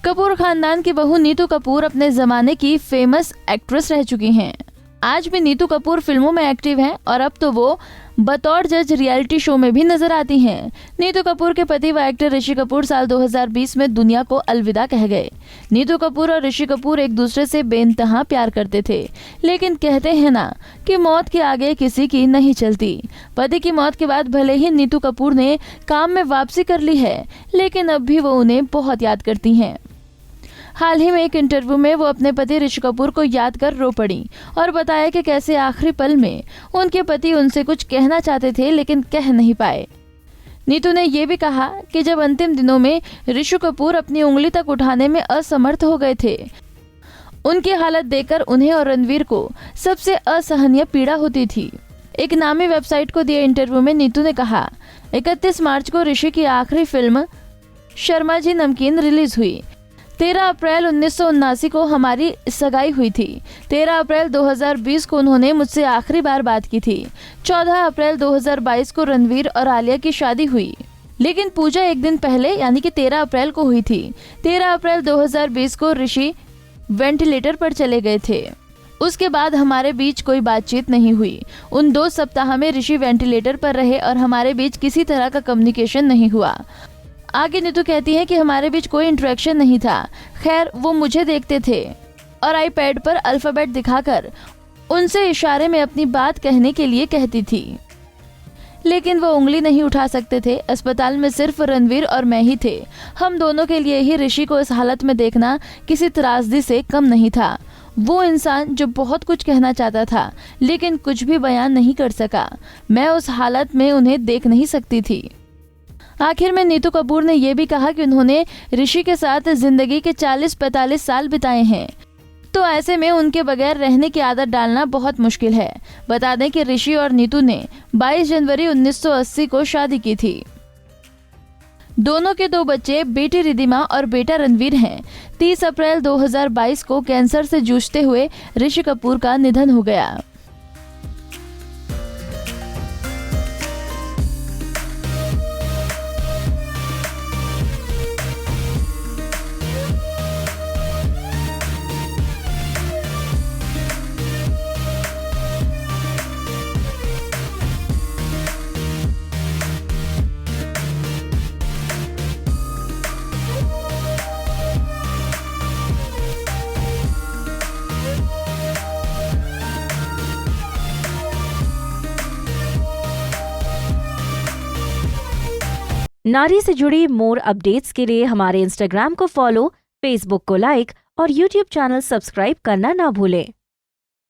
कपूर खानदान की बहू नीतू कपूर अपने जमाने की फेमस एक्ट्रेस रह चुकी हैं। आज भी नीतू कपूर फिल्मों में एक्टिव हैं और अब तो वो बतौर जज रियलिटी शो में भी नजर आती हैं। नीतू कपूर के पति व एक्टर ऋषि कपूर साल 2020 में दुनिया को अलविदा कह गए। नीतू कपूर और ऋषि कपूर एक दूसरे से बेइंतहा प्यार करते थे, लेकिन कहते हैं ना कि मौत के आगे किसी की नहीं चलती। पति की मौत के बाद भले ही नीतू कपूर ने काम में वापसी कर ली है, लेकिन अब भी वो उन्हें बहुत याद करती हैं। हाल ही में एक इंटरव्यू में वो अपने पति ऋषि कपूर को याद कर रो पड़ी और बताया कि कैसे आखिरी पल में उनके पति उनसे कुछ कहना चाहते थे लेकिन कह नहीं पाए। नीतू ने ये भी कहा कि जब अंतिम दिनों में ऋषि कपूर अपनी उंगली तक उठाने में असमर्थ हो गए थे, उनकी हालत देखकर उन्हें और रणवीर को सबसे असहनीय पीड़ा होती थी। एक नामी वेबसाइट को दिए इंटरव्यू में नीतू ने कहा, 31 मार्च को ऋषि की आखिरी फिल्म शर्मा जी नमकीन रिलीज हुई। 13 अप्रैल 1979 को हमारी सगाई हुई थी। 13 अप्रैल 2020 को उन्होंने मुझसे आखिरी बार बात की थी। 14 अप्रैल 2022 को रणवीर और आलिया की शादी हुई, लेकिन पूजा एक दिन पहले यानी कि 13 अप्रैल को हुई थी। 13 अप्रैल 2020 को ऋषि वेंटिलेटर पर चले गए थे। उसके बाद हमारे बीच कोई बातचीत नहीं हुई। उन 2 सप्ताह में ऋषि वेंटिलेटर पर रहे और हमारे बीच किसी तरह का कम्युनिकेशन नहीं हुआ। आगे नीतू कहती है कि हमारे बीच कोई इंटरेक्शन नहीं था। खैर, वो मुझे देखते थे और आईपैड पर अल्फाबेट दिखाकर उनसे इशारे में अपनी बात कहने के लिए कहती थी, लेकिन वो उंगली नहीं उठा सकते थे। अस्पताल में सिर्फ रणवीर और मैं ही थे। हम दोनों के लिए ही ऋषि को इस हालत में देखना किसी त्रासदी से कम नहीं था। वो इंसान जो बहुत कुछ कहना चाहता था लेकिन कुछ भी बयान नहीं कर सका। मैं उस हालत में उन्हें देख नहीं सकती थी। आखिर में नीतू कपूर ने यह भी कहा कि उन्होंने ऋषि के साथ जिंदगी के 40-45 साल बिताए हैं, तो ऐसे में उनके बगैर रहने की आदत डालना बहुत मुश्किल है। बता दें कि ऋषि और नीतू ने 22 जनवरी 1980 को शादी की थी। दोनों के 2 बच्चे, बेटी रिद्धिमा और बेटा रणवीर हैं। 30 अप्रैल 2022 को कैंसर से जूझते हुए ऋषि कपूर का निधन हो गया। नारी से जुड़ी मोर अपडेट्स के लिए हमारे इंस्टाग्राम को फॉलो, फेसबुक को लाइक और यूट्यूब चैनल सब्सक्राइब करना ना भूलें।